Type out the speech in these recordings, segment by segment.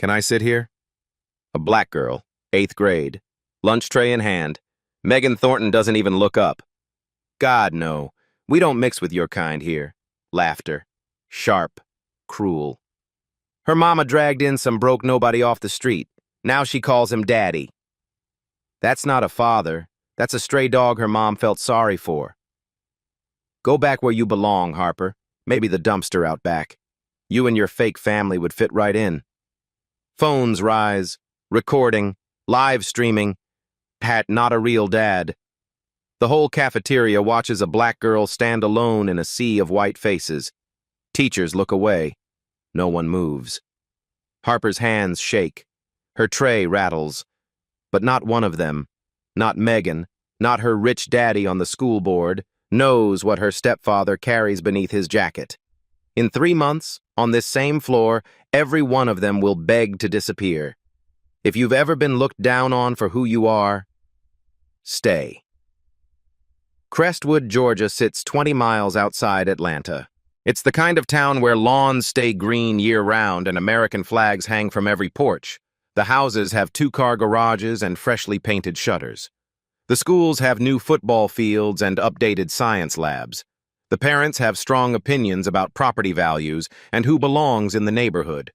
Can I sit here? A black girl, 8th grade. Lunch tray in hand. Megan Thornton doesn't even look up. God, no. We don't mix with your kind here. Laughter. Sharp. Cruel. Her mama dragged in some broke nobody off the street. Now she calls him daddy. That's not a father. That's a stray dog her mom felt sorry for. Go back where you belong, Harper. Maybe the dumpster out back. You and your fake family would fit right in. Phones rise. Recording. Live streaming. Pat, not a real dad. The whole cafeteria watches a black girl stand alone in a sea of white faces. Teachers look away. No one moves. Harper's hands shake. Her tray rattles. But not one of them, not Megan, not her rich daddy on the school board, knows what her stepfather carries beneath his jacket. In 3 months, on this same floor, every one of them will beg to disappear. If you've ever been looked down on for who you are, stay. Crestwood, Georgia sits 20 miles outside Atlanta. It's the kind of town where lawns stay green year-round and American flags hang from every porch. The houses have 2-car garages and freshly painted shutters. The schools have new football fields and updated science labs. The parents have strong opinions about property values and who belongs in the neighborhood.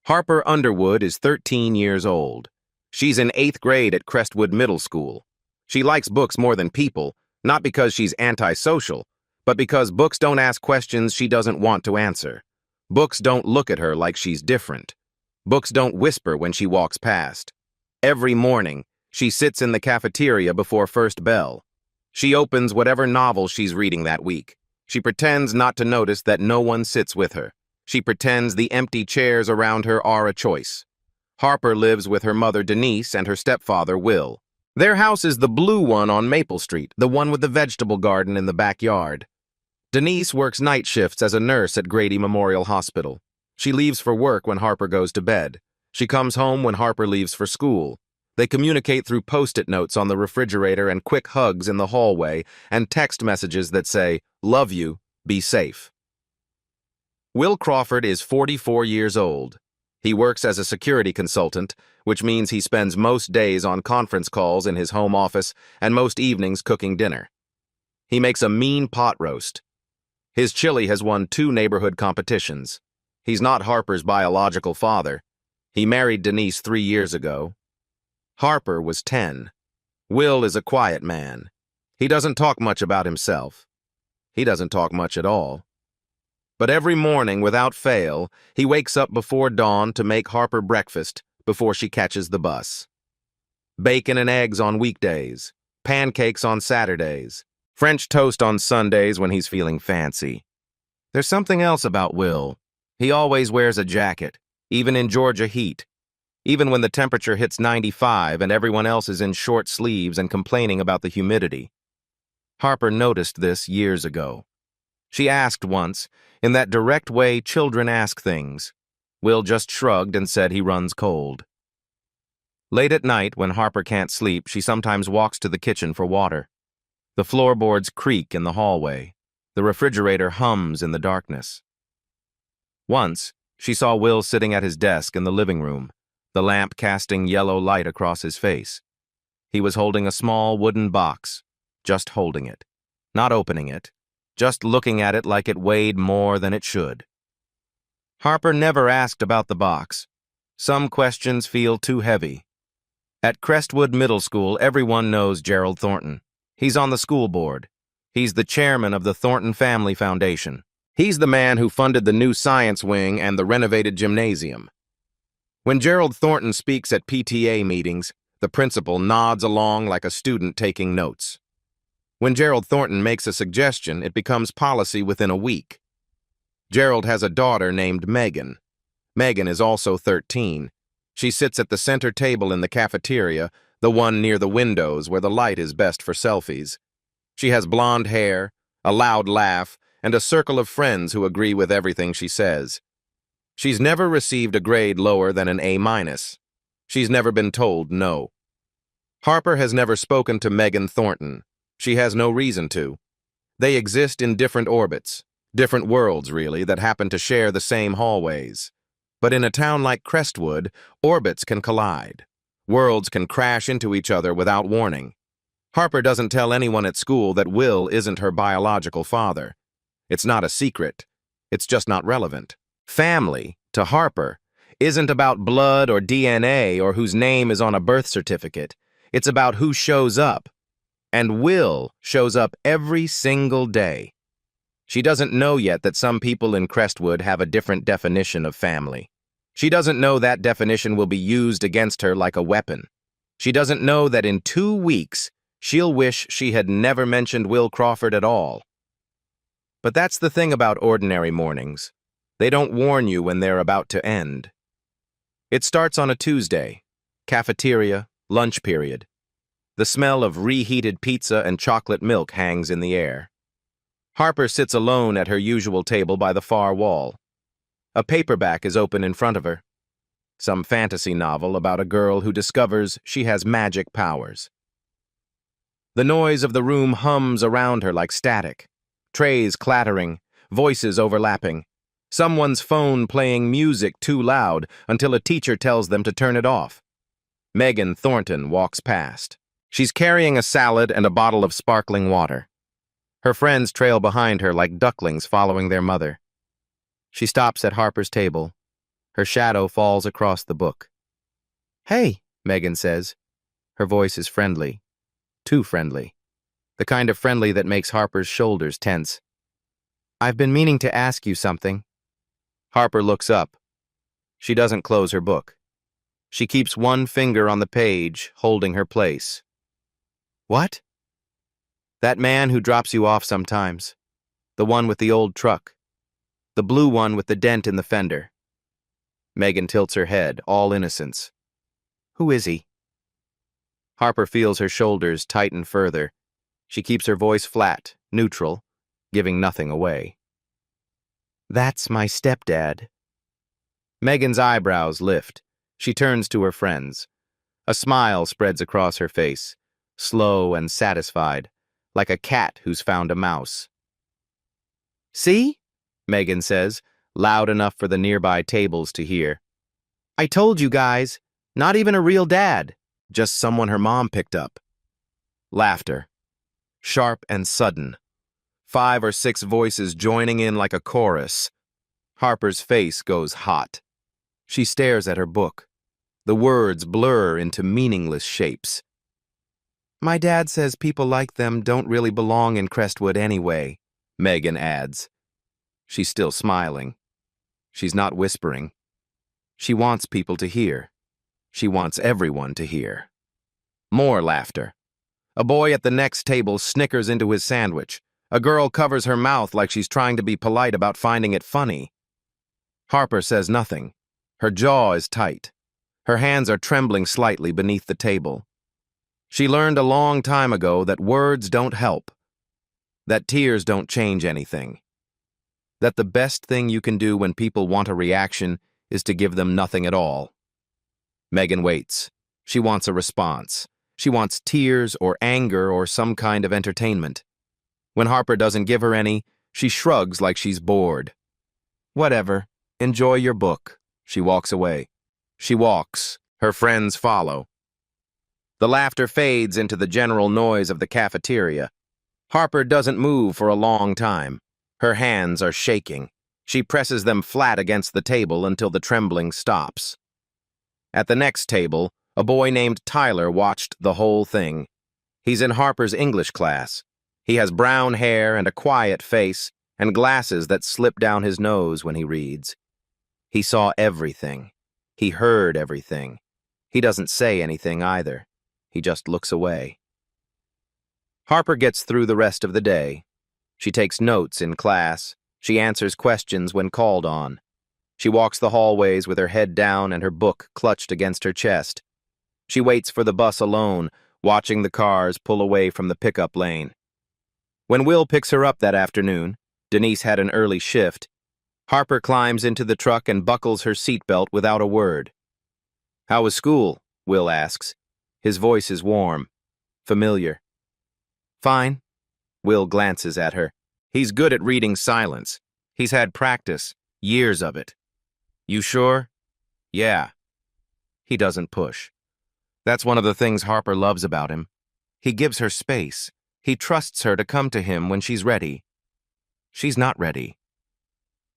Harper Underwood is 13 years old. She's in 8th grade at Crestwood Middle School. She likes books more than people, not because she's antisocial, but because books don't ask questions she doesn't want to answer. Books don't look at her like she's different. Books don't whisper when she walks past. Every morning, she sits in the cafeteria before first bell. She opens whatever novel she's reading that week. She pretends not to notice that no one sits with her. She pretends the empty chairs around her are a choice. Harper lives with her mother Denise and her stepfather Will. Their house is the blue one on Maple Street, the one with the vegetable garden in the backyard. Denise works night shifts as a nurse at Grady Memorial Hospital. She leaves for work when Harper goes to bed. She comes home when Harper leaves for school. They communicate through Post-it notes on the refrigerator and quick hugs in the hallway and text messages that say, "Love you, be safe." Will Crawford is 44 years old. He works as a security consultant, which means he spends most days on conference calls in his home office and most evenings cooking dinner. He makes a mean pot roast. His chili has won 2 neighborhood competitions. He's not Harper's biological father. He married Denise 3 years ago. Harper was 10. Will is a quiet man. He doesn't talk much about himself. He doesn't talk much at all. But every morning, without fail, he wakes up before dawn to make Harper breakfast before she catches the bus. Bacon and eggs on weekdays, pancakes on Saturdays, French toast on Sundays when he's feeling fancy. There's something else about Will. He always wears a jacket, even in Georgia heat. Even when the temperature hits 95 and everyone else is in short sleeves and complaining about the humidity. Harper noticed this years ago. She asked once, in that direct way children ask things. Will just shrugged and said he runs cold. Late at night, when Harper can't sleep, she sometimes walks to the kitchen for water. The floorboards creak in the hallway. The refrigerator hums in the darkness. Once, she saw Will sitting at his desk in the living room, the lamp casting yellow light across his face. He was holding a small wooden box, just holding it, not opening it, just looking at it like it weighed more than it should. Harper never asked about the box. Some questions feel too heavy. At Crestwood Middle School, everyone knows Gerald Thornton. He's on the school board. He's the chairman of the Thornton Family Foundation. He's the man who funded the new science wing and the renovated gymnasium. When Gerald Thornton speaks at PTA meetings, the principal nods along like a student taking notes. When Gerald Thornton makes a suggestion, it becomes policy within a week. Gerald has a daughter named Megan. Megan is also 13. She sits at the center table in the cafeteria, the one near the windows where the light is best for selfies. She has blonde hair, a loud laugh, and a circle of friends who agree with everything she says. She's never received a grade lower than an A-. She's never been told no. Harper has never spoken to Megan Thornton. She has no reason to. They exist in different orbits, different worlds, really, that happen to share the same hallways. But in a town like Crestwood, orbits can collide. Worlds can crash into each other without warning. Harper doesn't tell anyone at school that Will isn't her biological father. It's not a secret. It's just not relevant. Family, to Harper, isn't about blood or DNA or whose name is on a birth certificate. It's about who shows up. And Will shows up every single day. She doesn't know yet that some people in Crestwood have a different definition of family. She doesn't know that definition will be used against her like a weapon. She doesn't know that in 2 weeks, she'll wish she had never mentioned Will Crawford at all. But that's the thing about ordinary mornings. They don't warn you when they're about to end. It starts on a Tuesday. Cafeteria, lunch period. The smell of reheated pizza and chocolate milk hangs in the air. Harper sits alone at her usual table by the far wall. A paperback is open in front of her. Some fantasy novel about a girl who discovers she has magic powers. The noise of the room hums around her like static. Trays clattering, voices overlapping. Someone's phone playing music too loud until a teacher tells them to turn it off. Megan Thornton walks past. She's carrying a salad and a bottle of sparkling water. Her friends trail behind her like ducklings following their mother. She stops at Harper's table. Her shadow falls across the book. "Hey," Megan says. Her voice is friendly. Too friendly. The kind of friendly that makes Harper's shoulders tense. "I've been meaning to ask you something." Harper looks up. She doesn't close her book. She keeps one finger on the page, holding her place. "What?" "That man who drops you off sometimes. The one with the old truck. The blue one with the dent in the fender." Megan tilts her head, all innocence. "Who is he?" Harper feels her shoulders tighten further. She keeps her voice flat, neutral, giving nothing away. "That's my stepdad." Megan's eyebrows lift. She turns to her friends. A smile spreads across her face, slow and satisfied, like a cat who's found a mouse. "See?" Megan says, loud enough for the nearby tables to hear. "I told you guys, not even a real dad, just someone her mom picked up." Laughter. Sharp and sudden. 5 or 6 voices joining in like a chorus. Harper's face goes hot. She stares at her book. The words blur into meaningless shapes. "My dad says people like them don't really belong in Crestwood anyway," Megan adds. She's still smiling. She's not whispering. She wants people to hear. She wants everyone to hear. More laughter. A boy at the next table snickers into his sandwich. A girl covers her mouth like she's trying to be polite about finding it funny. Harper says nothing. Her jaw is tight. Her hands are trembling slightly beneath the table. She learned a long time ago that words don't help, that tears don't change anything, that the best thing you can do when people want a reaction is to give them nothing at all. Megan waits. She wants a response. She wants tears or anger or some kind of entertainment. When Harper doesn't give her any, she shrugs like she's bored. "Whatever. Enjoy your book." She walks away. She walks. Her friends follow. The laughter fades into the general noise of the cafeteria. Harper doesn't move for a long time. Her hands are shaking. She presses them flat against the table until the trembling stops. At the next table, a boy named Tyler watched the whole thing. He's in Harper's English class. He has brown hair and a quiet face, and glasses that slip down his nose when he reads. He saw everything. He heard everything. He doesn't say anything either. He just looks away. Harper gets through the rest of the day. She takes notes in class. She answers questions when called on. She walks the hallways with her head down and her book clutched against her chest. She waits for the bus alone, watching the cars pull away from the pickup lane. When Will picks her up that afternoon, Denise had an early shift. Harper climbs into the truck and buckles her seatbelt without a word. "How was school?" Will asks. His voice is warm, familiar. "Fine." Will glances at her. He's good at reading silence. He's had practice, years of it. You sure? Yeah. He doesn't push. That's one of the things Harper loves about him. He gives her space. He trusts her to come to him when she's ready. She's not ready.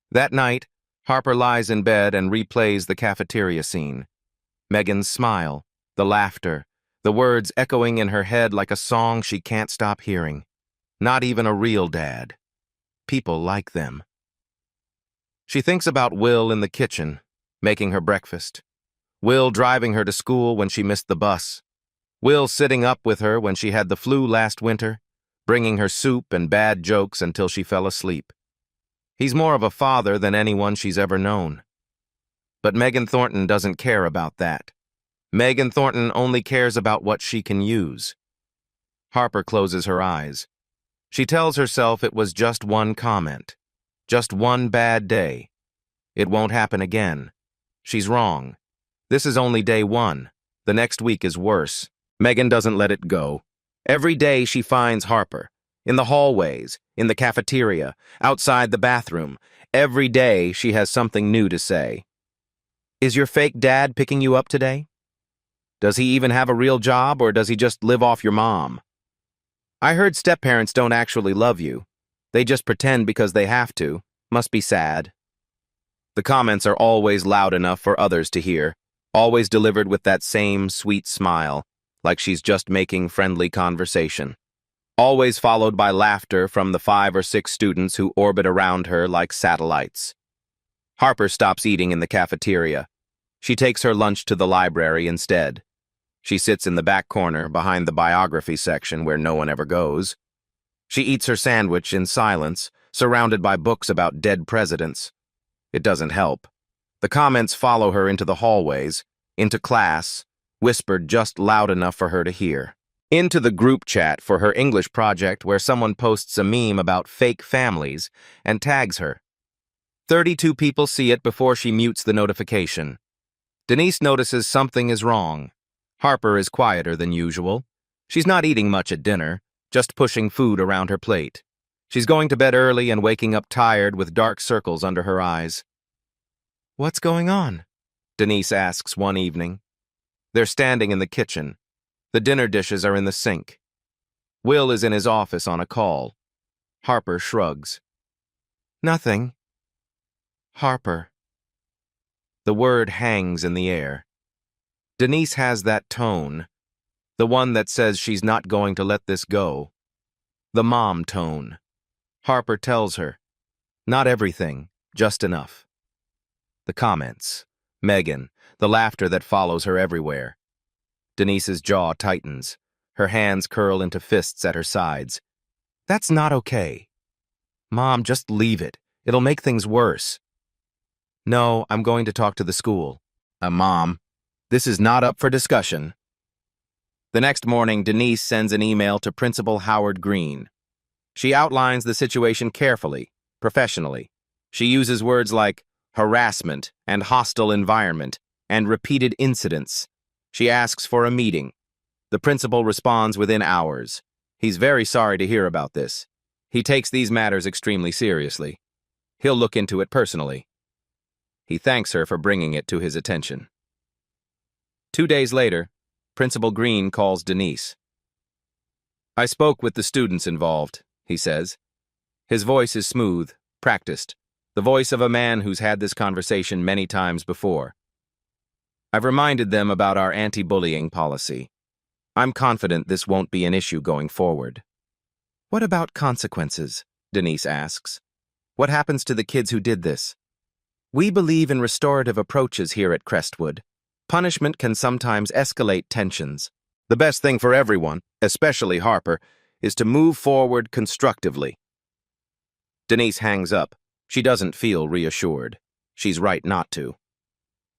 That night, Harper lies in bed and replays the cafeteria scene. Megan's smile, the laughter, the words echoing in her head like a song she can't stop hearing. Not even a real dad. People like them. She thinks about Will in the kitchen, making her breakfast. Will driving her to school when she missed the bus. Will sitting up with her when she had the flu last winter, bringing her soup and bad jokes until she fell asleep. He's more of a father than anyone she's ever known. But Megan Thornton doesn't care about that. Megan Thornton only cares about what she can use. Harper closes her eyes. She tells herself it was just one comment. Just one bad day. It won't happen again. She's wrong. This is only day one. The next week is worse. Megan doesn't let it go. Every day she finds Harper. In the hallways, in the cafeteria, outside the bathroom. Every day she has something new to say. Is your fake dad picking you up today? Does he even have a real job, or does he just live off your mom? I heard step-parents don't actually love you. They just pretend because they have to. Must be sad. The comments are always loud enough for others to hear, always delivered with that same sweet smile, like she's just making friendly conversation. Always followed by laughter from the 5 or 6 students who orbit around her like satellites. Harper stops eating in the cafeteria. She takes her lunch to the library instead. She sits in the back corner behind the biography section where no one ever goes. She eats her sandwich in silence, surrounded by books about dead presidents. It doesn't help. The comments follow her into the hallways, into class, whispered just loud enough for her to hear. Into the group chat for her English project where someone posts a meme about fake families and tags her. 32 people see it before she mutes the notification. Denise notices something is wrong. Harper is quieter than usual. She's not eating much at dinner, just pushing food around her plate. She's going to bed early and waking up tired with dark circles under her eyes. What's going on? Denise asks one evening. They're standing in the kitchen. The dinner dishes are in the sink. Will is in his office on a call. Harper shrugs. Nothing. Harper. The word hangs in the air. Denise has that tone, the one that says she's not going to let this go. The mom tone. Harper tells her, not everything, just enough. The comments, Megan, the laughter that follows her everywhere. Denise's jaw tightens. Her hands curl into fists at her sides. That's not okay. Mom, just leave it. It'll make things worse. No, I'm going to talk to the school. Mom, this is not up for discussion. The next morning, Denise sends an email to Principal Howard Green. She outlines the situation carefully, professionally. She uses words like harassment and hostile environment and repeated incidents. She asks for a meeting. The principal responds within hours. He's very sorry to hear about this. He takes these matters extremely seriously. He'll look into it personally. He thanks her for bringing it to his attention. 2 days later, Principal Green calls Denise. I spoke with the students involved, he says. His voice is smooth, practiced, the voice of a man who's had this conversation many times before. I've reminded them about our anti-bullying policy. I'm confident this won't be an issue going forward. What about consequences? Denise asks. What happens to the kids who did this? We believe in restorative approaches here at Crestwood. Punishment can sometimes escalate tensions. The best thing for everyone, especially Harper, is to move forward constructively. Denise hangs up. She doesn't feel reassured. She's right not to.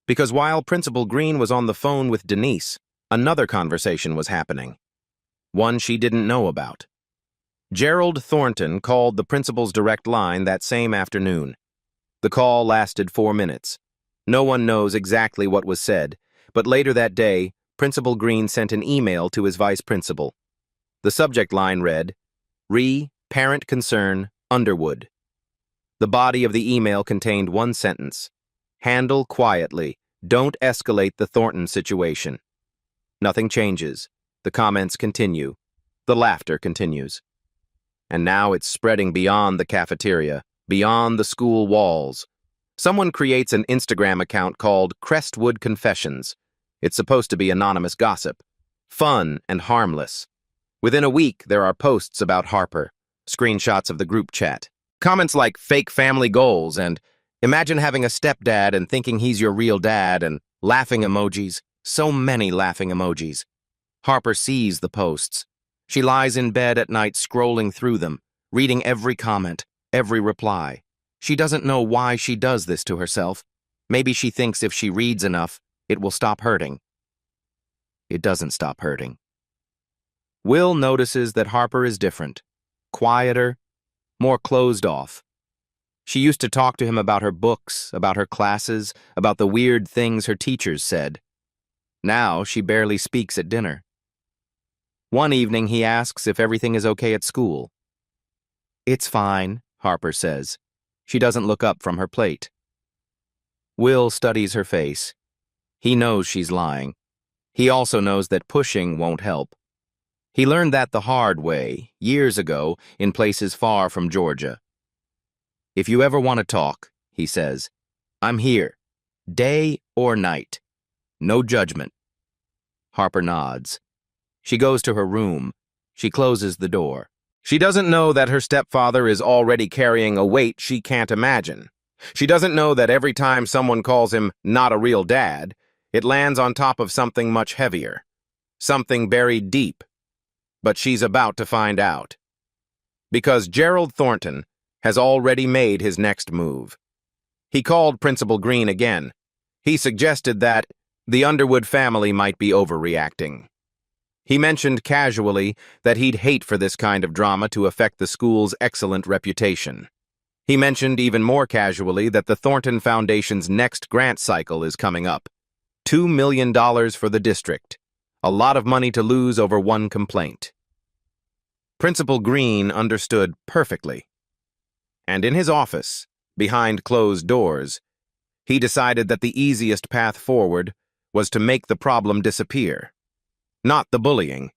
Because while Principal Green was on the phone with Denise, another conversation was happening. One she didn't know about. Gerald Thornton called the principal's direct line that same afternoon. The call lasted 4 minutes. No one knows exactly what was said, but later that day, Principal Green sent an email to his vice principal. The subject line read, Parent Concern, Underwood. The body of the email contained one sentence. Handle quietly. Don't escalate the Thornton situation. Nothing changes. The comments continue. The laughter continues. And now it's spreading beyond the cafeteria, beyond the school walls. Someone creates an Instagram account called Crestwood Confessions. It's supposed to be anonymous gossip, fun and harmless. Within a week, there are posts about Harper, screenshots of the group chat, comments like fake family goals and imagine having a stepdad and thinking he's your real dad and laughing emojis, so many laughing emojis. Harper sees the posts. She lies in bed at night scrolling through them, reading every comment, every reply. She doesn't know why she does this to herself. Maybe she thinks if she reads enough, it will stop hurting. It doesn't stop hurting. Will notices that Harper is different, quieter, more closed off. She used to talk to him about her books, about her classes, about the weird things her teachers said. Now she barely speaks at dinner. One evening he asks if everything is okay at school. "It's fine," Harper says. She doesn't look up from her plate. Will studies her face. He knows she's lying. He also knows that pushing won't help. He learned that the hard way, years ago, in places far from Georgia. "If you ever want to talk," he says, "I'm here, day or night. No judgment." Harper nods. She goes to her room. She closes the door. She doesn't know that her stepfather is already carrying a weight she can't imagine. She doesn't know that every time someone calls him not a real dad, it lands on top of something much heavier, something buried deep. But she's about to find out. Because Gerald Thornton has already made his next move. He called Principal Green again. He suggested that the Underwood family might be overreacting. He mentioned casually that he'd hate for this kind of drama to affect the school's excellent reputation. He mentioned even more casually that the Thornton Foundation's next grant cycle is coming up. $2 million for the district. A lot of money to lose over one complaint. Principal Green understood perfectly. And in his office, behind closed doors, he decided that the easiest path forward was to make the problem disappear. Not the bullying,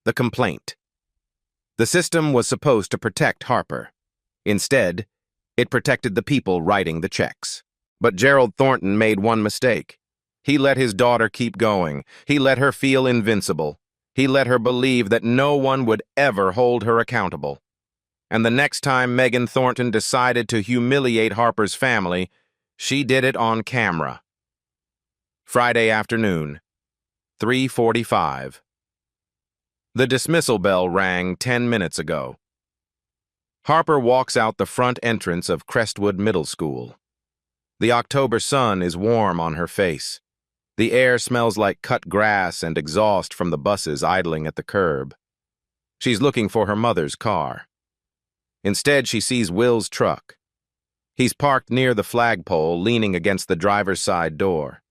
the complaint. The system was supposed to protect Harper. Instead, it protected the people writing the checks. But Gerald Thornton made one mistake. He let his daughter keep going. He let her feel invincible. He let her believe that no one would ever hold her accountable. And the next time Megan Thornton decided to humiliate Harper's family, she did it on camera. Friday afternoon, 3:45. The dismissal bell rang 10 minutes ago. Harper walks out the front entrance of Crestwood Middle School. The October sun is warm on her face. The air smells like cut grass and exhaust from the buses idling at the curb. She's looking for her mother's car. Instead, she sees Will's truck. He's parked near the flagpole, leaning against the driver's side door.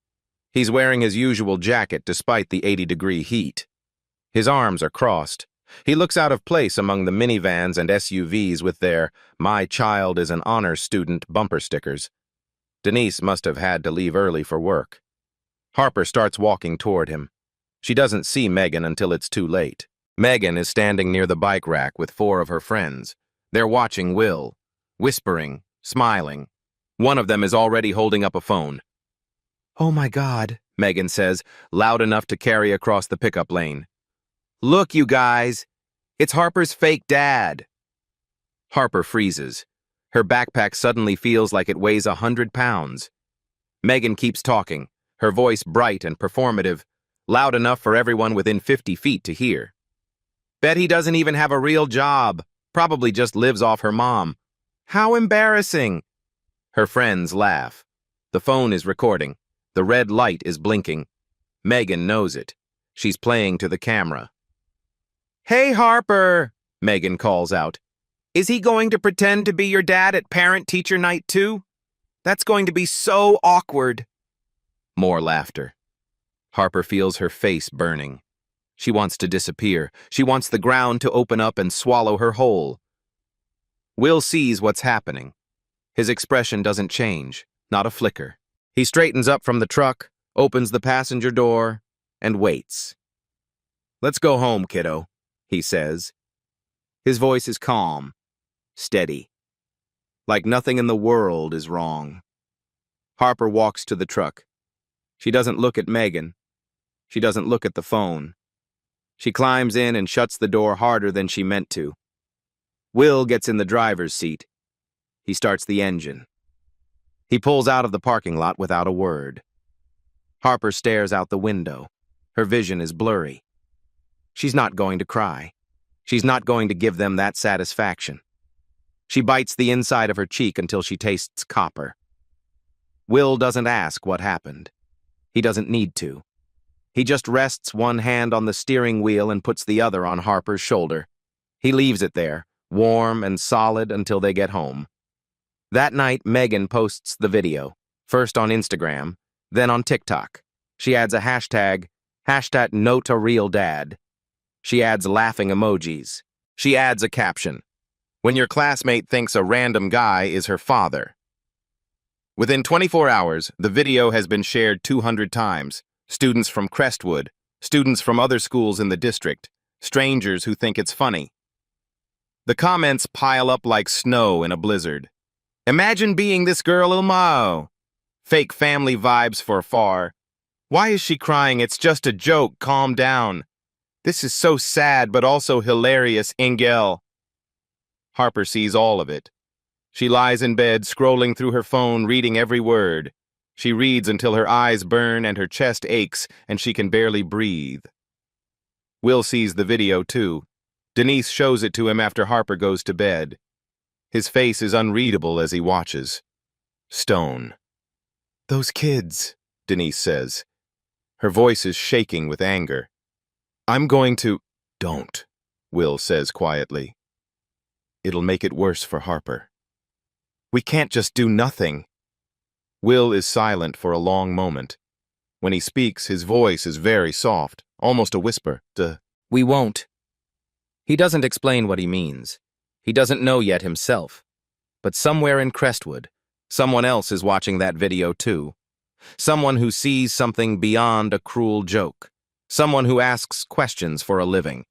He's wearing his usual jacket despite the 80-degree heat. His arms are crossed. He looks out of place among the minivans and SUVs with their "My child is an honors student" bumper stickers. Denise must have had to leave early for work. Harper starts walking toward him. She doesn't see Megan until it's too late. Megan is standing near the bike rack with 4 of her friends. They're watching Will, whispering, smiling. One of them is already holding up a phone. "Oh my God," Megan says, loud enough to carry across the pickup lane. "Look, you guys, it's Harper's fake dad." Harper freezes. Her backpack suddenly feels like it weighs 100 pounds. Megan keeps talking, her voice bright and performative, loud enough for everyone within 50 feet to hear. "Bet he doesn't even have a real job. Probably just lives off her mom. How embarrassing." Her friends laugh. The phone is recording. The red light is blinking. Megan knows it. She's playing to the camera. "Hey, Harper," Megan calls out. "Is he going to pretend to be your dad at parent-teacher night too? That's going to be so awkward." More laughter. Harper feels her face burning. She wants to disappear. She wants the ground to open up and swallow her whole. Will sees what's happening. His expression doesn't change, not a flicker. He straightens up from the truck, opens the passenger door, and waits. "Let's go home, kiddo," he says. His voice is calm, steady, like nothing in the world is wrong. Harper walks to the truck. She doesn't look at Megan. She doesn't look at the phone. She climbs in and shuts the door harder than she meant to. Will gets in the driver's seat. He starts the engine. He pulls out of the parking lot without a word. Harper stares out the window. Her vision is blurry. She's not going to cry. She's not going to give them that satisfaction. She bites the inside of her cheek until she tastes copper. Will doesn't ask what happened. He doesn't need to. He just rests one hand on the steering wheel and puts the other on Harper's shoulder. He leaves it there, warm and solid, until they get home. That night, Megan posts the video, first on Instagram, then on TikTok. She adds a hashtag #NoToRealDad. She adds laughing emojis. She adds a caption: "When your classmate thinks a random guy is her father." Within 24 hours, the video has been shared 200 times. Students from Crestwood, students from other schools in the district, strangers who think it's funny. The comments pile up like snow in a blizzard. "Imagine being this girl Ilmao." "Fake family vibes for far." "Why is she crying? It's just a joke. Calm down." "This is so sad but also hilarious, Ingel." Harper sees all of it. She lies in bed, scrolling through her phone, reading every word. She reads until her eyes burn and her chest aches and she can barely breathe. Will sees the video too. Denise shows it to him after Harper goes to bed. His face is unreadable as he watches. Stone. "Those kids," Denise says. Her voice is shaking with anger. "I'm going to—" "Don't," Will says quietly. "It'll make it worse for Harper. We can't just do nothing." Will is silent for a long moment. When he speaks, his voice is very soft, almost a whisper. "We won't." He doesn't explain what he means. He doesn't know yet himself. But somewhere in Crestwood, someone else is watching that video too. Someone who sees something beyond a cruel joke. Someone who asks questions for a living.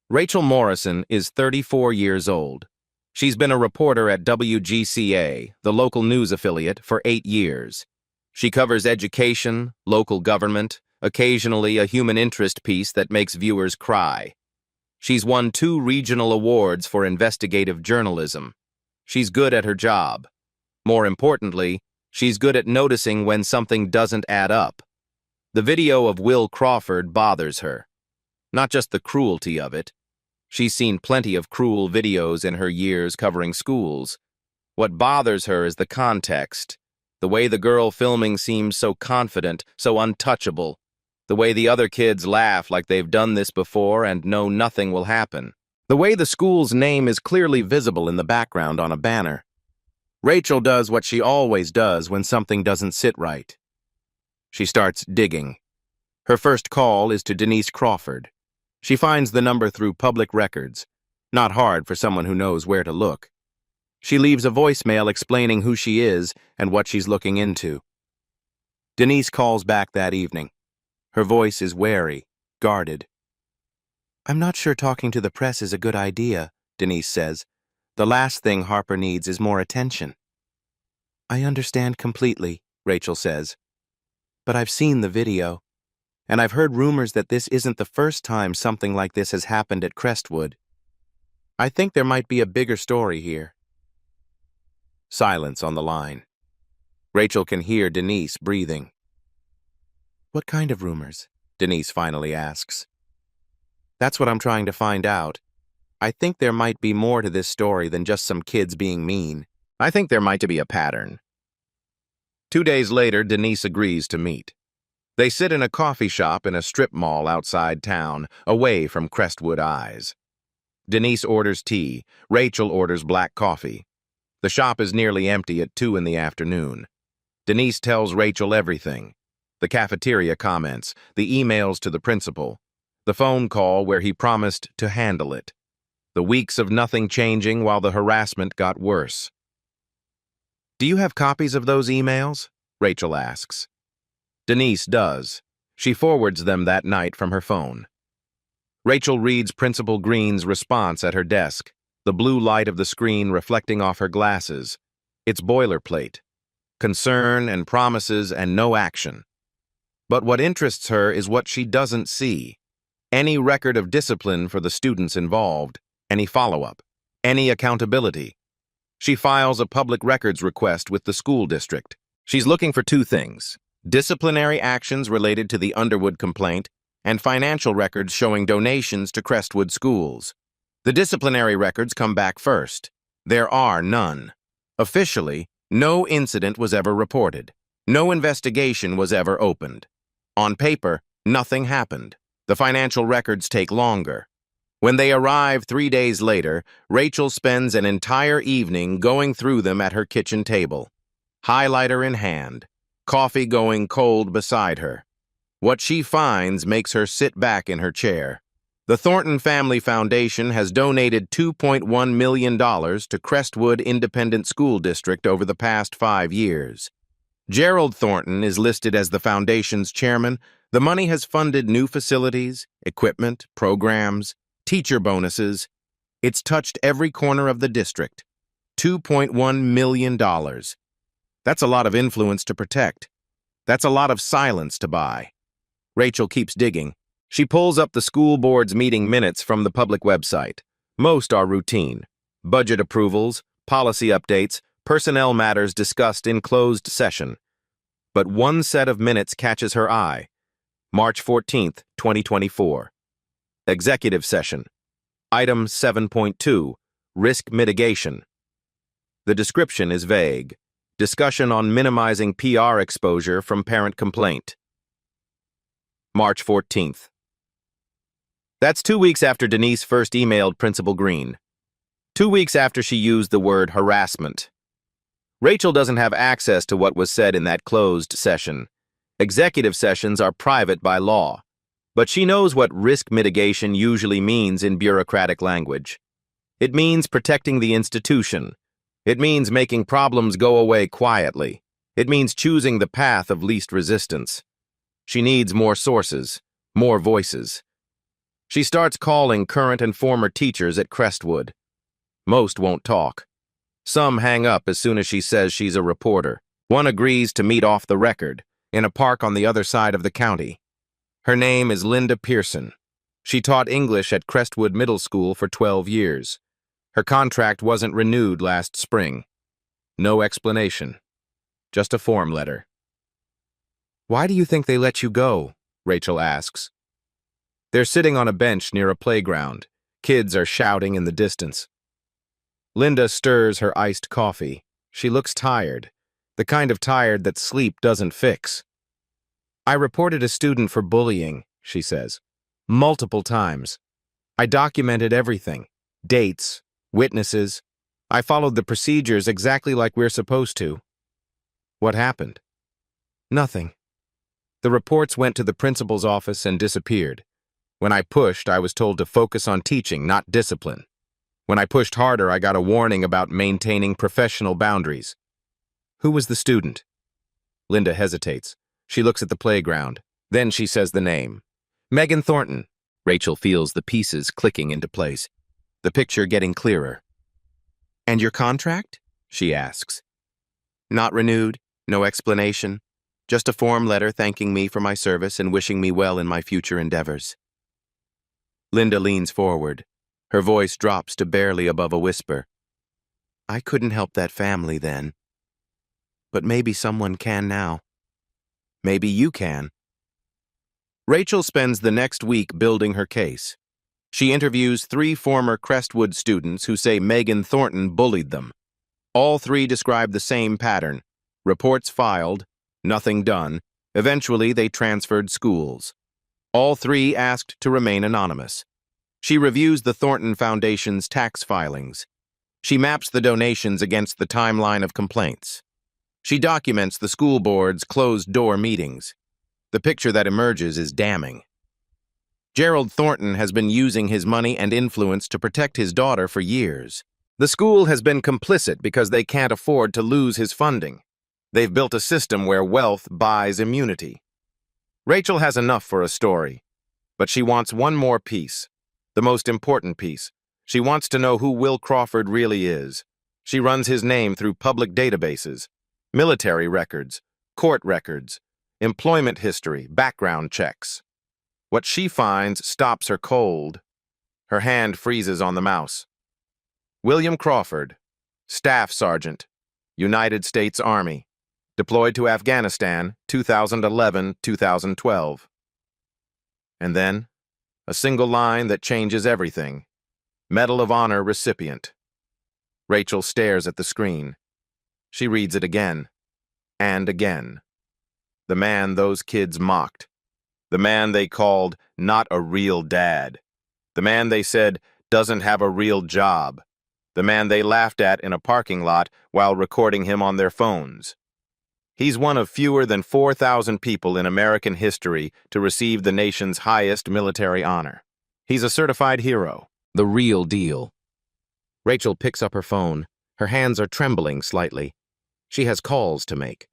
Rachel Morrison is 34 years old. She's been a reporter at WGCA, the local news affiliate, for 8 years. She covers education, local government, occasionally a human interest piece that makes viewers cry. She's won 2 regional awards for investigative journalism. She's good at her job. More importantly, she's good at noticing when something doesn't add up. The video of Will Crawford bothers her. Not just the cruelty of it. She's seen plenty of cruel videos in her years covering schools. What bothers her is the context. The way the girl filming seems so confident, so untouchable. The way the other kids laugh like they've done this before and know nothing will happen. The way the school's name is clearly visible in the background on a banner. Rachel does what she always does when something doesn't sit right. She starts digging. Her first call is to Denise Crawford. She finds the number through public records. Not hard for someone who knows where to look. She leaves a voicemail explaining who she is and what she's looking into. Denise calls back that evening. Her voice is wary, guarded. "I'm not sure talking to the press is a good idea," Denise says. "The last thing Harper needs is more attention." "I understand completely," Rachel says. "But I've seen the video. And I've heard rumors that this isn't the first time something like this has happened at Crestwood. I think there might be a bigger story here." Silence on the line. Rachel can hear Denise breathing. "What kind of rumors?" Denise finally asks. "That's what I'm trying to find out. I think there might be more to this story than just some kids being mean. I think there might be a pattern." 2 days later, Denise agrees to meet. They sit in a coffee shop in a strip mall outside town, away from Crestwood eyes. Denise orders tea. Rachel orders black coffee. The shop is nearly empty at 2 in the afternoon. Denise tells Rachel everything. The cafeteria comments, the emails to the principal, the phone call where he promised to handle it, the weeks of nothing changing while the harassment got worse. "Do you have copies of those emails?" Rachel asks. Denise does. She forwards them that night from her phone. Rachel reads Principal Green's response at her desk, the blue light of the screen reflecting off her glasses. It's boilerplate. Concern and promises and no action. But what interests her is what she doesn't see. Any record of discipline for the students involved, any follow-up, any accountability. She files a public records request with the school district. She's looking for two things: disciplinary actions related to the Underwood complaint and financial records showing donations to Crestwood schools. The disciplinary records come back first. There are none. Officially, no incident was ever reported. No investigation was ever opened. On paper, nothing happened. The financial records take longer. When they arrive 3 days later, Rachel spends an entire evening going through them at her kitchen table, highlighter in hand, coffee going cold beside her. What she finds makes her sit back in her chair. The Thornton Family Foundation has donated $2.1 million to Crestwood Independent School District over the past 5 years. Gerald Thornton is listed as the foundation's chairman. The money has funded new facilities, equipment, programs, teacher bonuses. It's touched every corner of the district. $2.1 million. That's a lot of influence to protect. That's a lot of silence to buy. Rachel keeps digging. She pulls up the school board's meeting minutes from the public website. Most are routine. Budget approvals, policy updates, personnel matters discussed in closed session. But one set of minutes catches her eye. March 14th, 2024. Executive session. Item 7.2, risk mitigation. The description is vague. Discussion on minimizing PR exposure from parent complaint. March 14th. That's 2 weeks after Denise first emailed Principal Green. 2 weeks after she used the word harassment. Rachel doesn't have access to what was said in that closed session. Executive sessions are private by law. But she knows what risk mitigation usually means in bureaucratic language. It means protecting the institution. It means making problems go away quietly. It means choosing the path of least resistance. She needs more sources, more voices. She starts calling current and former teachers at Crestwood. Most won't talk. Some hang up as soon as she says she's a reporter. One agrees to meet off the record, in a park on the other side of the county. Her name is Linda Pearson. She taught English at Crestwood Middle School for 12 years. Her contract wasn't renewed last spring. No explanation. Just a form letter. "Why do you think they let you go?" Rachel asks. They're sitting on a bench near a playground. Kids are shouting in the distance. Linda stirs her iced coffee. She looks tired, the kind of tired that sleep doesn't fix. "I reported a student for bullying," she says. "Multiple times. I documented everything. Dates, witnesses. I followed the procedures exactly like we're supposed to." "What happened?" "Nothing. The reports went to the principal's office and disappeared. When I pushed, I was told to focus on teaching, not discipline. When I pushed harder, I got a warning about maintaining professional boundaries." "Who was the student?" Linda hesitates. She looks at the playground. Then she says the name. "Megan Thornton." Rachel feels the pieces clicking into place, the picture getting clearer. "And your contract?" she asks. "Not renewed, no explanation. Just a form letter thanking me for my service and wishing me well in my future endeavors." Linda leans forward. Her voice drops to barely above a whisper. "I couldn't help that family then. But maybe someone can now. Maybe you can." Rachel spends the next week building her case. She interviews 3 former Crestwood students who say Megan Thornton bullied them. All 3 describe the same pattern. Reports filed, nothing done. Eventually, they transferred schools. All 3 asked to remain anonymous. She reviews the Thornton Foundation's tax filings. She maps the donations against the timeline of complaints. She documents the school board's closed-door meetings. The picture that emerges is damning. Gerald Thornton has been using his money and influence to protect his daughter for years. The school has been complicit because they can't afford to lose his funding. They've built a system where wealth buys immunity. Rachel has enough for a story, but she wants one more piece, the most important piece. She wants to know who Will Crawford really is. She runs his name through public databases, military records, court records, employment history, background checks. What she finds stops her cold. Her hand freezes on the mouse. William Crawford, Staff Sergeant, United States Army, deployed to Afghanistan 2011-2012. And then, a single line that changes everything. Medal of Honor recipient. Rachel stares at the screen. She reads it again, and again. The man those kids mocked. The man they called not a real dad. The man they said doesn't have a real job. The man they laughed at in a parking lot while recording him on their phones. He's one of fewer than 4,000 people in American history to receive the nation's highest military honor. He's a certified hero. The real deal. Rachel picks up her phone. Her hands are trembling slightly. She has calls to make.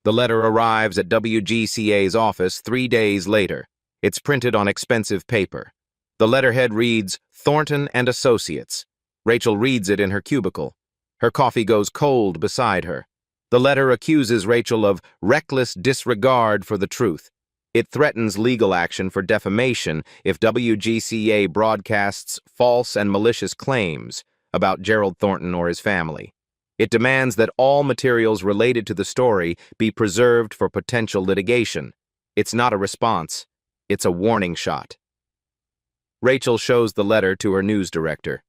The letter arrives at WGCA's office 3 days later. It's printed on expensive paper. The letterhead reads, Thornton and Associates. Rachel reads it in her cubicle. Her coffee goes cold beside her. The letter accuses Rachel of reckless disregard for the truth. It threatens legal action for defamation if WGCA broadcasts false and malicious claims about Gerald Thornton or his family. It demands that all materials related to the story be preserved for potential litigation. It's not a response. It's a warning shot. Rachel shows the letter to her news director.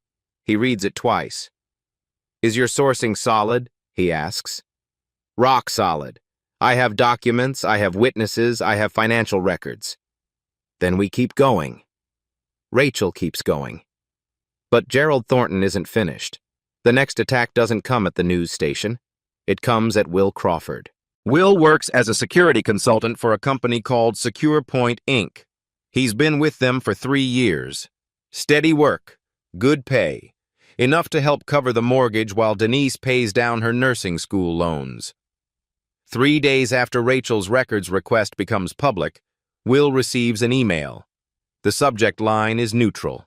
He reads it twice. Is your sourcing solid? He asks. Rock solid. I have documents, I have witnesses, I have financial records. Then we keep going. Rachel keeps going. But Gerald Thornton isn't finished. The next attack doesn't come at the news station. It comes at Will Crawford. Will works as a security consultant for a company called Secure Point, Inc. He's been with them for 3 years. Steady work, good pay, enough to help cover the mortgage while Denise pays down her nursing school loans. 3 days after Rachel's records request becomes public, Will receives an email. The subject line is neutral.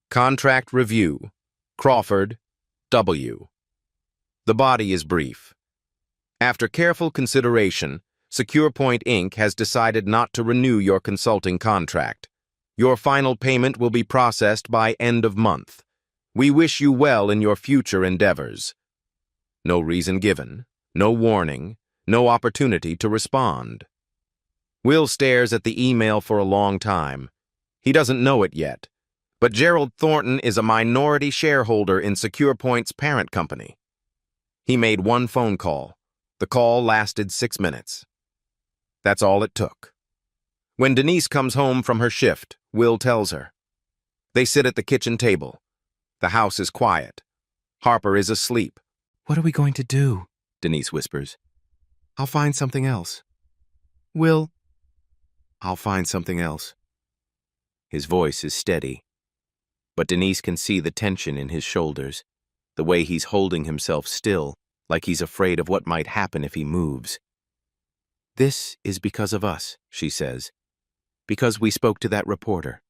Contract review. Crawford, W. The body is brief. After careful consideration, Secure Point Inc. has decided not to renew your consulting contract. Your final payment will be processed by end of month. We wish you well in your future endeavors. No reason given, no warning, no opportunity to respond. Will stares at the email for a long time. He doesn't know it yet, but Gerald Thornton is a minority shareholder in Secure Point's parent company. He made one phone call. The call lasted 6 minutes. That's all it took. When Denise comes home from her shift, Will tells her. They sit at the kitchen table. The house is quiet. Harper is asleep. What are we going to do? Denise whispers. I'll find something else. Will, I'll find something else. His voice is steady, but Denise can see the tension in his shoulders, the way he's holding himself still, like he's afraid of what might happen if he moves. This is because of us, she says, because we spoke to that reporter.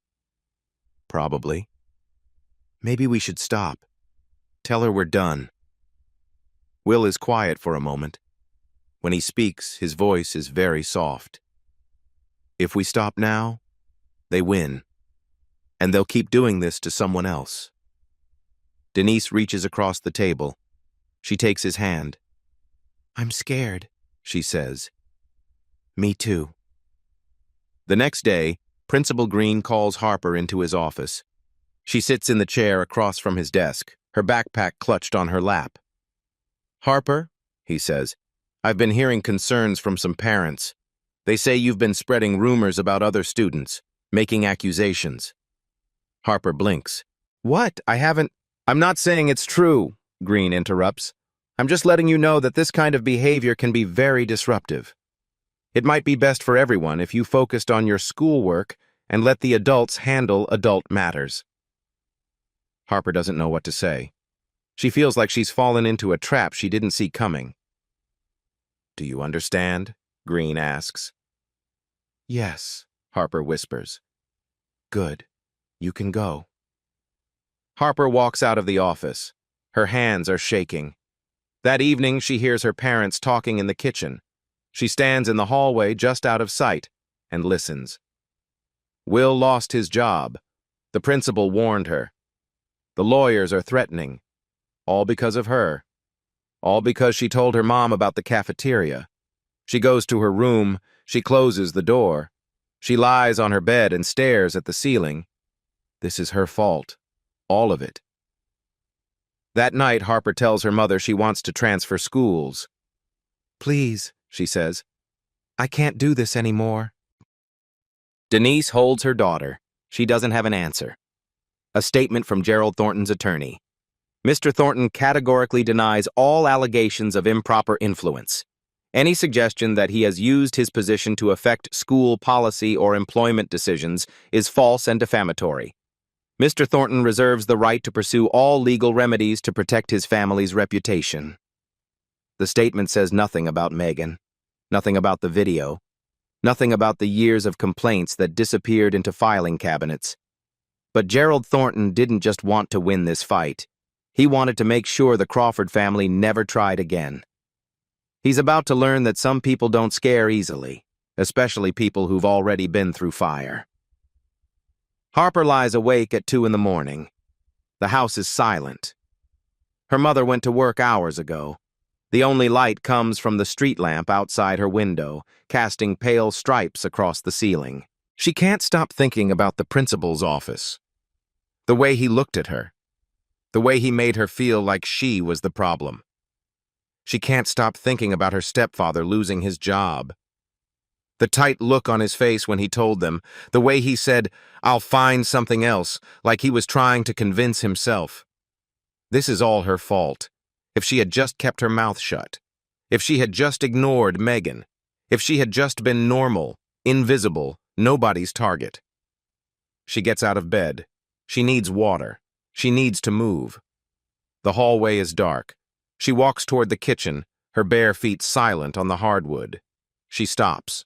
Probably. Maybe we should stop. Tell her we're done. Will is quiet for a moment. When he speaks, his voice is very soft. If we stop now, they win. And they'll keep doing this to someone else. Denise reaches across the table. She takes his hand. I'm scared, she says. Me too. The next day, Principal Green calls Harper into his office. She sits in the chair across from his desk, her backpack clutched on her lap. Harper, he says, I've been hearing concerns from some parents. They say you've been spreading rumors about other students, making accusations. Harper blinks. What? I'm not saying it's true, Green interrupts. I'm just letting you know that this kind of behavior can be very disruptive. It might be best for everyone if you focused on your schoolwork and let the adults handle adult matters. Harper doesn't know what to say. She feels like she's fallen into a trap she didn't see coming. Do you understand? Green asks. Yes, Harper whispers. Good. You can go. Harper walks out of the office. Her hands are shaking. That evening, she hears her parents talking in the kitchen. She stands in the hallway just out of sight and listens. Will lost his job. The principal warned her. The lawyers are threatening. All because of her. All because she told her mom about the cafeteria. She goes to her room. She closes the door. She lies on her bed and stares at the ceiling. This is her fault. All of it. That night, Harper tells her mother she wants to transfer schools. Please, she says, I can't do this anymore. Denise holds her daughter. She doesn't have an answer. A statement from Gerald Thornton's attorney. Mr. Thornton categorically denies all allegations of improper influence. Any suggestion that he has used his position to affect school policy or employment decisions is false and defamatory. Mr. Thornton reserves the right to pursue all legal remedies to protect his family's reputation. The statement says nothing about Megan, nothing about the video, nothing about the years of complaints that disappeared into filing cabinets. But Gerald Thornton didn't just want to win this fight. He wanted to make sure the Crawford family never tried again. He's about to learn that some people don't scare easily, especially people who've already been through fire. Harper lies awake at 2 a.m. The house is silent. Her mother went to work hours ago. The only light comes from the street lamp outside her window, casting pale stripes across the ceiling. She can't stop thinking about the principal's office. The way he looked at her. The way he made her feel like she was the problem. She can't stop thinking about her stepfather losing his job. The tight look on his face when he told them, the way he said, I'll find something else, like he was trying to convince himself. This is all her fault. If she had just kept her mouth shut. If she had just ignored Megan. If she had just been normal, invisible, nobody's target. She gets out of bed. She needs water. She needs to move. The hallway is dark. She walks toward the kitchen, her bare feet silent on the hardwood. She stops.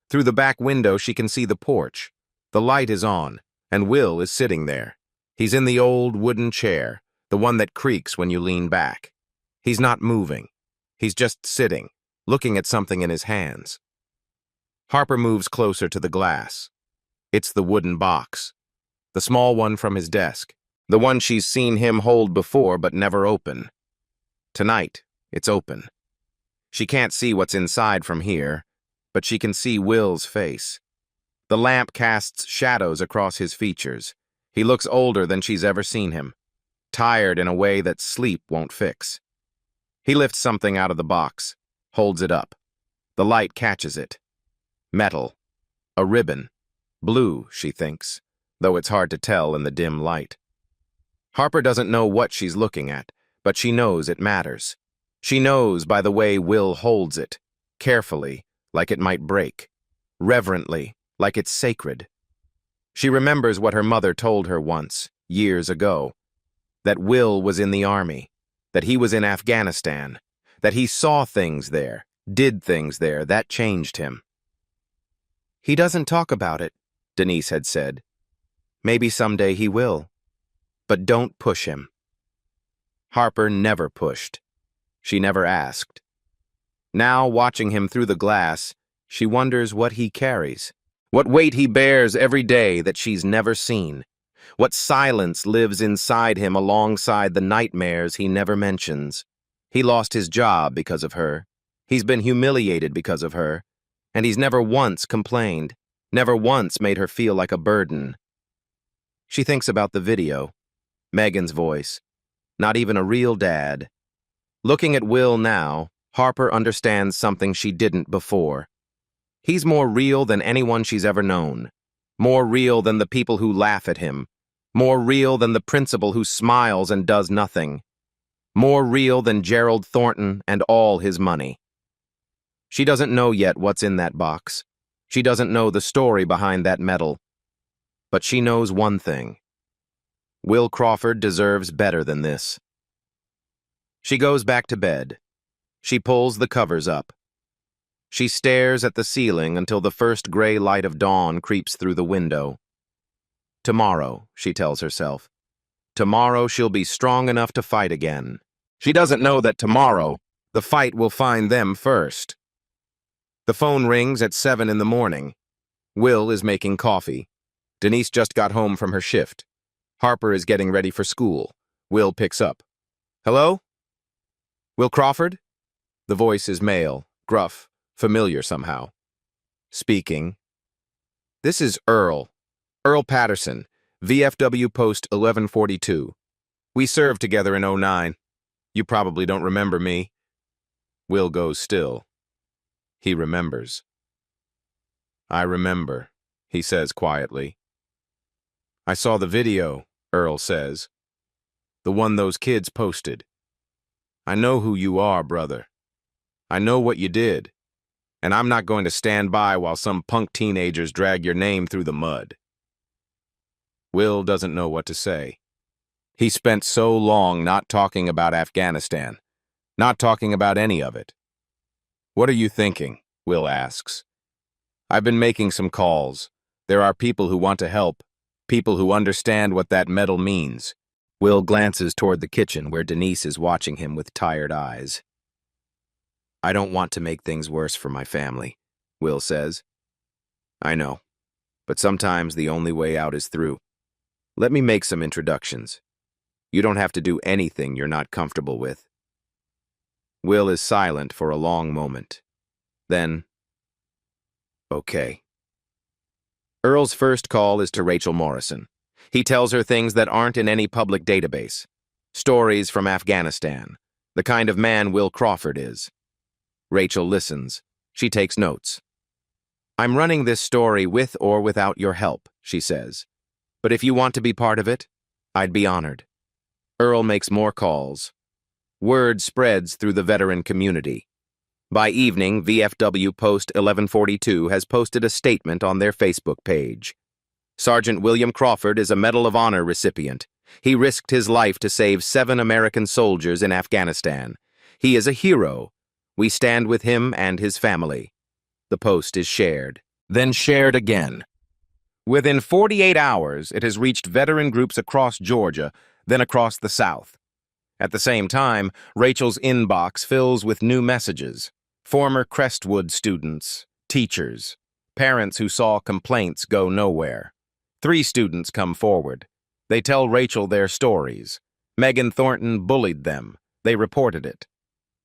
Through the back window, she can see the porch. The light is on, and Will is sitting there. He's in the old wooden chair, the one that creaks when you lean back. He's not moving. He's just sitting, looking at something in his hands. Harper moves closer to the glass. It's the wooden box. The small one from his desk. The one she's seen him hold before but never open. Tonight, it's open. She can't see what's inside from here, but she can see Will's face. The lamp casts shadows across his features. He looks older than she's ever seen him, tired in a way that sleep won't fix. He lifts something out of the box, holds it up. The light catches it. Metal. A ribbon. Blue, she thinks, though it's hard to tell in the dim light. Harper doesn't know what she's looking at, but she knows it matters. She knows by the way Will holds it, carefully, like it might break, reverently, like it's sacred. She remembers what her mother told her once, years ago, that Will was in the army, that he was in Afghanistan, that he saw things there, did things there, that changed him. He doesn't talk about it, Denise had said. Maybe someday he will. But don't push him. Harper never pushed. She never asked. Now, watching him through the glass, she wonders what he carries, what weight he bears every day that she's never seen, what silence lives inside him alongside the nightmares he never mentions. He lost his job because of her. He's been humiliated because of her. And he's never once complained, never once made her feel like a burden. She thinks about the video, Megan's voice, not even a real dad. Looking at Will now, Harper understands something she didn't before. He's more real than anyone she's ever known, more real than the people who laugh at him, more real than the principal who smiles and does nothing, more real than Gerald Thornton and all his money. She doesn't know yet what's in that box. She doesn't know the story behind that medal. But she knows one thing. Will Crawford deserves better than this. She goes back to bed. She pulls the covers up. She stares at the ceiling until the first gray light of dawn creeps through the window. Tomorrow, she tells herself. Tomorrow she'll be strong enough to fight again. She doesn't know that tomorrow, the fight will find them first. The phone rings at 7 in the morning. Will is making coffee. Denise just got home from her shift. Harper is getting ready for school. Will picks up. Hello? Will Crawford? The voice is male, gruff, familiar somehow. Speaking. This is Earl. Earl Patterson, VFW Post 1142. We served together in '09. You probably don't remember me. Will goes still. He remembers. I remember, he says quietly. I saw the video, Earl says. The one those kids posted. I know who you are, brother. I know what you did. And I'm not going to stand by while some punk teenagers drag your name through the mud. Will doesn't know what to say. He spent so long not talking about Afghanistan, not talking about any of it. What are you thinking? Will asks. I've been making some calls. There are people who want to help, people who understand what that medal means. Will glances toward the kitchen where Denise is watching him with tired eyes. I don't want to make things worse for my family, Will says. I know, but sometimes the only way out is through. Let me make some introductions. You don't have to do anything you're not comfortable with. Will is silent for a long moment. Then, okay. Earl's first call is to Rachel Morrison. He tells her things that aren't in any public database. Stories from Afghanistan. The kind of man Will Crawford is. Rachel listens. She takes notes. I'm running this story with or without your help, she says. But if you want to be part of it, I'd be honored. Earl makes more calls. Word spreads through the veteran community. By evening, VFW Post 1142 has posted a statement on their Facebook page. Sergeant William Crawford is a Medal of Honor recipient. He risked his life to save 7 American soldiers in Afghanistan. He is a hero. We stand with him and his family. The post is shared, then shared again. Within 48 hours, it has reached veteran groups across Georgia, then across the South. At the same time, Rachel's inbox fills with new messages. Former Crestwood students, teachers, parents who saw complaints go nowhere. 3 students come forward. They tell Rachel their stories. Megan Thornton bullied them. They reported it.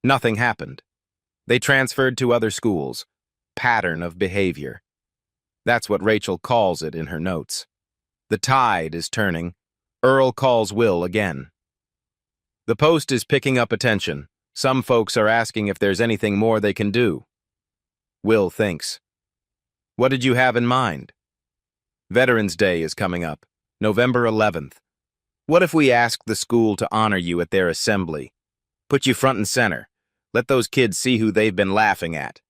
Nothing happened. They transferred to other schools. Pattern of behavior. That's what Rachel calls it in her notes. The tide is turning. Earl calls Will again. The post is picking up attention. Some folks are asking if there's anything more they can do. Will thinks. What did you have in mind? Veterans Day is coming up, November 11th. What if we ask the school to honor you at their assembly? Put you front and center. Let those kids see who they've been laughing at.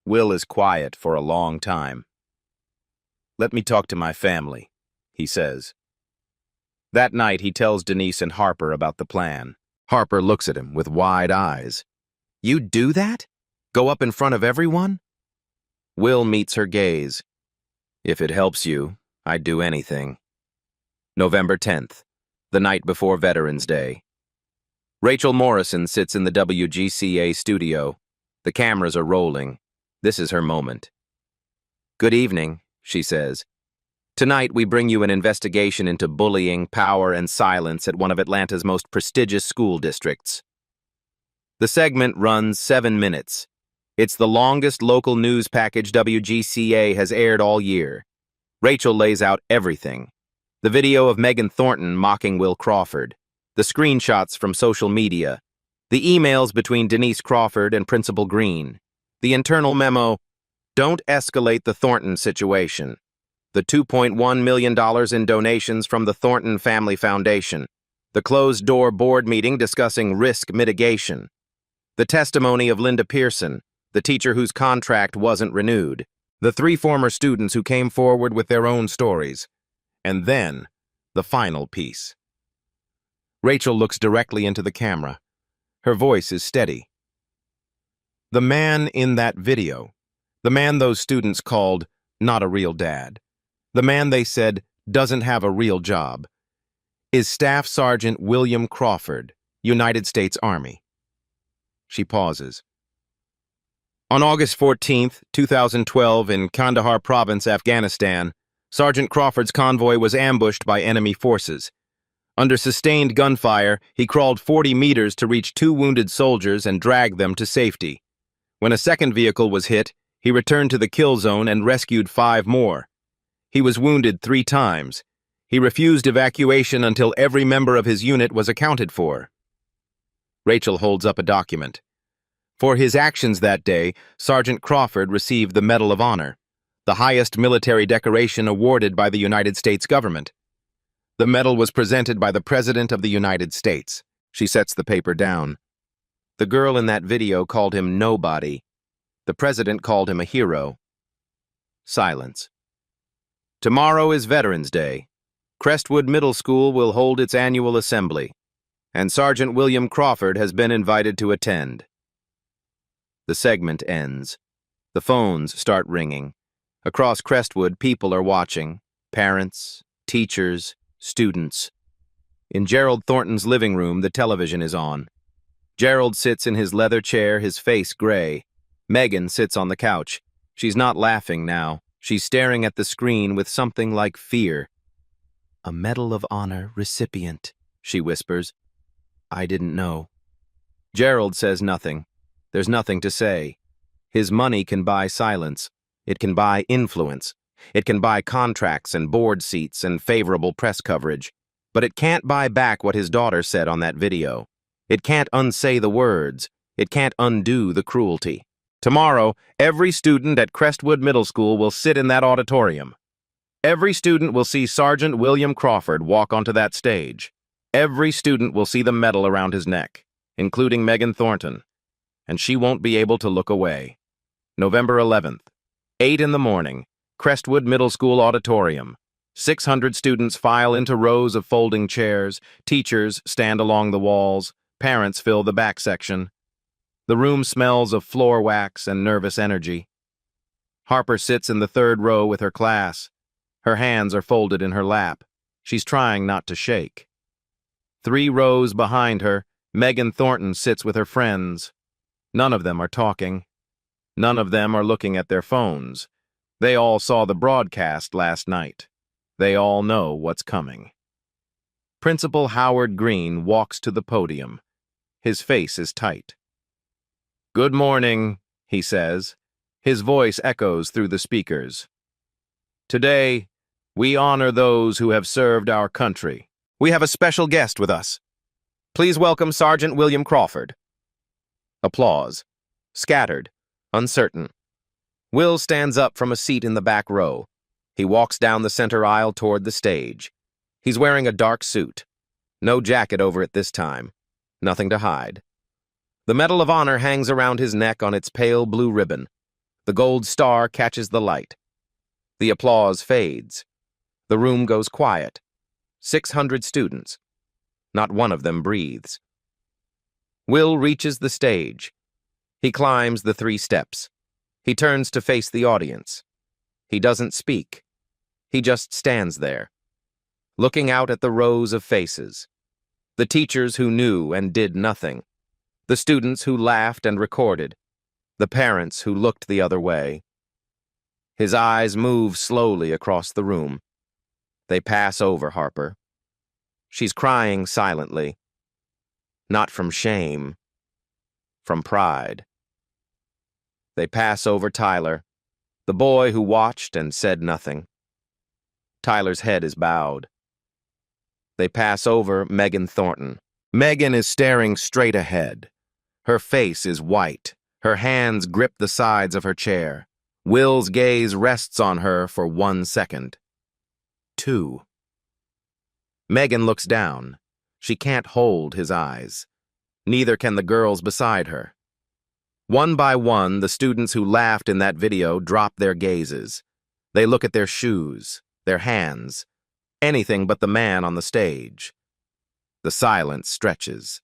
Will is quiet for a long time. Let me talk to my family, he says. That night, he tells Denise and Harper about the plan. Harper looks at him with wide eyes. You'd do that? Go up in front of everyone? Will meets her gaze. If it helps you, I'd do anything. November 10th, the night before Veterans Day. Rachel Morrison sits in the WGCA studio. The cameras are rolling. This is her moment. Good evening, she says. Tonight we bring you an investigation into bullying, power, and silence at one of Atlanta's most prestigious school districts. The segment runs 7 minutes. It's the longest local news package WGCA has aired all year. Rachel lays out everything. The video of Megan Thornton mocking Will Crawford, the screenshots from social media, the emails between Denise Crawford and Principal Green, the internal memo, "Don't escalate the Thornton situation," the $2.1 million in donations from the Thornton Family Foundation, the closed-door board meeting discussing risk mitigation, the testimony of Linda Pearson, the teacher whose contract wasn't renewed, the 3 former students who came forward with their own stories, and then the final piece. Rachel looks directly into the camera. Her voice is steady. The man in that video, the man those students called not a real dad, the man they said doesn't have a real job, is Staff Sergeant William Crawford, United States Army. She pauses. On August 14th, 2012, in Kandahar Province, Afghanistan, Sergeant Crawford's convoy was ambushed by enemy forces. Under sustained gunfire, he crawled 40 meters to reach 2 wounded soldiers and drag them to safety. When a second vehicle was hit, he returned to the kill zone and rescued 5 more. He was wounded 3 times. He refused evacuation until every member of his unit was accounted for. Rachel holds up a document. For his actions that day, Sergeant Crawford received the Medal of Honor, the highest military decoration awarded by the United States government. The medal was presented by the President of the United States. She sets the paper down. The girl in that video called him nobody. The President called him a hero. Silence. Tomorrow is Veterans Day. Crestwood Middle School will hold its annual assembly, and Sergeant William Crawford has been invited to attend. The segment ends. The phones start ringing. Across Crestwood, people are watching. Parents, teachers, students. In Gerald Thornton's living room, the television is on. Gerald sits in his leather chair, his face gray. Megan sits on the couch. She's not laughing now. She's staring at the screen with something like fear. "A Medal of Honor recipient," she whispers. "I didn't know." Gerald says nothing. There's nothing to say. His money can buy silence. It can buy influence. It can buy contracts and board seats and favorable press coverage. But it can't buy back what his daughter said on that video. It can't unsay the words. It can't undo the cruelty. Tomorrow, every student at Crestwood Middle School will sit in that auditorium. Every student will see Sergeant William Crawford walk onto that stage. Every student will see the medal around his neck, including Megan Thornton. And she won't be able to look away. November 11th, 8 in the morning, Crestwood Middle School auditorium. 600 students file into rows of folding chairs. Teachers stand along the walls. Parents fill the back section. The room smells of floor wax and nervous energy. Harper sits in the 3rd row with her class. Her hands are folded in her lap. She's trying not to shake. 3 rows behind her, Megan Thornton sits with her friends. None of them are talking. None of them are looking at their phones. They all saw the broadcast last night. They all know what's coming. Principal Howard Green walks to the podium. His face is tight. "Good morning," he says. His voice echoes through the speakers. "Today, we honor those who have served our country. We have a special guest with us. Please welcome Sergeant William Crawford." Applause. Scattered. Uncertain. Will stands up from a seat in the back row. He walks down the center aisle toward the stage. He's wearing a dark suit. No jacket over it this time. Nothing to hide. The Medal of Honor hangs around his neck on its pale blue ribbon. The gold star catches the light. The applause fades. The room goes quiet. 600 students. Not one of them breathes. Will reaches the stage. He climbs the 3 steps. He turns to face the audience. He doesn't speak. He just stands there, looking out at the rows of faces. The teachers who knew and did nothing. The students who laughed and recorded. The parents who looked the other way. His eyes move slowly across the room. They pass over Harper. She's crying silently. Not from shame, from pride. They pass over Tyler, the boy who watched and said nothing. Tyler's head is bowed. They pass over Megan Thornton. Megan is staring straight ahead. Her face is white. Her hands grip the sides of her chair. Will's gaze rests on her for 1 second. 2. Megan looks down. She can't hold his eyes. Neither can the girls beside her. One by one, the students who laughed in that video drop their gazes. They look at their shoes, their hands, anything but the man on the stage. The silence stretches.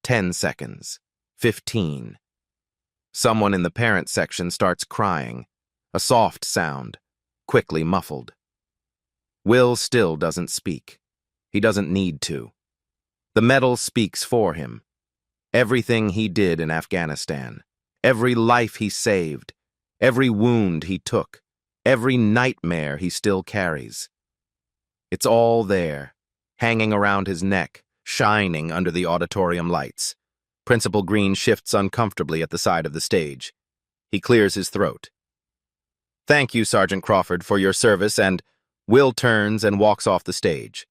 10 seconds. 15. Someone in the parent section starts crying, a soft sound, quickly muffled. Will still doesn't speak. He doesn't need to. The medal speaks for him. Everything he did in Afghanistan, every life he saved, every wound he took, every nightmare he still carries. It's all there, hanging around his neck, shining under the auditorium lights. Principal Green shifts uncomfortably at the side of the stage. He clears his throat. "Thank you, Sergeant Crawford, for your service," and Will turns and walks off the stage.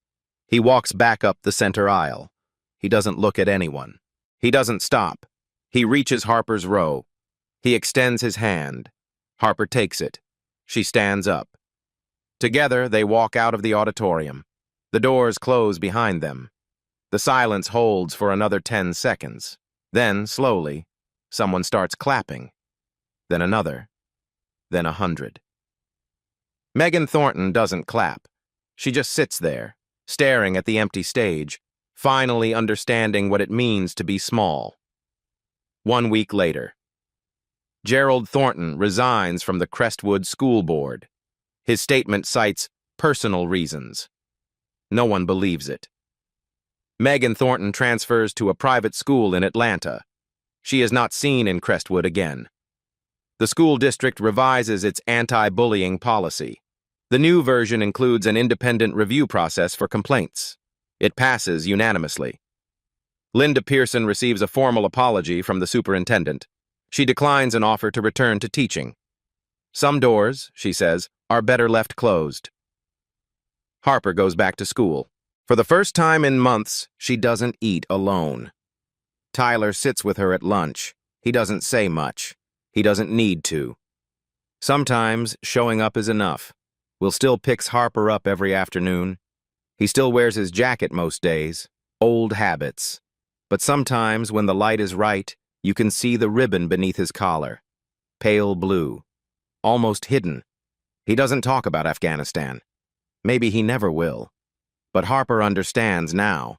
He walks back up the center aisle. He doesn't look at anyone. He doesn't stop. He reaches Harper's row. He extends his hand. Harper takes it. She stands up. Together, they walk out of the auditorium. The doors close behind them. The silence holds for another 10 seconds. Then, slowly, someone starts clapping. Then another. Then 100. Megan Thornton doesn't clap. She just sits there, staring at the empty stage, finally understanding what it means to be small. 1 week later. Gerald Thornton resigns from the Crestwood School Board. His statement cites personal reasons. No one believes it. Megan Thornton transfers to a private school in Atlanta. She is not seen in Crestwood again. The school district revises its anti-bullying policy. The new version includes an independent review process for complaints. It passes unanimously. Linda Pearson receives a formal apology from the superintendent. She declines an offer to return to teaching. "Some doors," she says, "are better left closed." Harper goes back to school. For the first time in months, she doesn't eat alone. Tyler sits with her at lunch. He doesn't say much. He doesn't need to. Sometimes showing up is enough. Will still picks Harper up every afternoon. He still wears his jacket most days. Old habits. But sometimes, when the light is right, you can see the ribbon beneath his collar. Pale blue. Almost hidden. He doesn't talk about Afghanistan. Maybe he never will. But Harper understands now.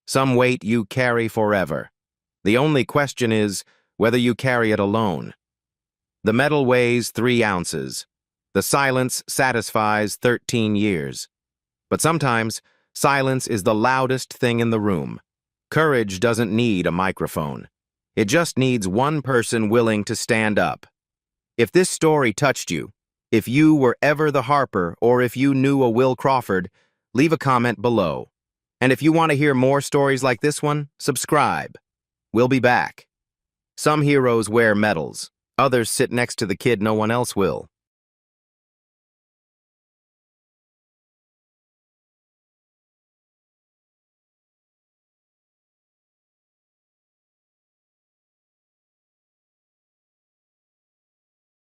Some weight you carry forever. The only question is whether you carry it alone. The medal weighs 3 ounces. The silence satisfies 13 years. But sometimes, silence is the loudest thing in the room. Courage doesn't need a microphone. It just needs one person willing to stand up. If this story touched you, if you were ever the Harper, or if you knew a Will Crawford, leave a comment below. And if you want to hear more stories like this one, subscribe. We'll be back. Some heroes wear medals. Others sit next to the kid no one else will.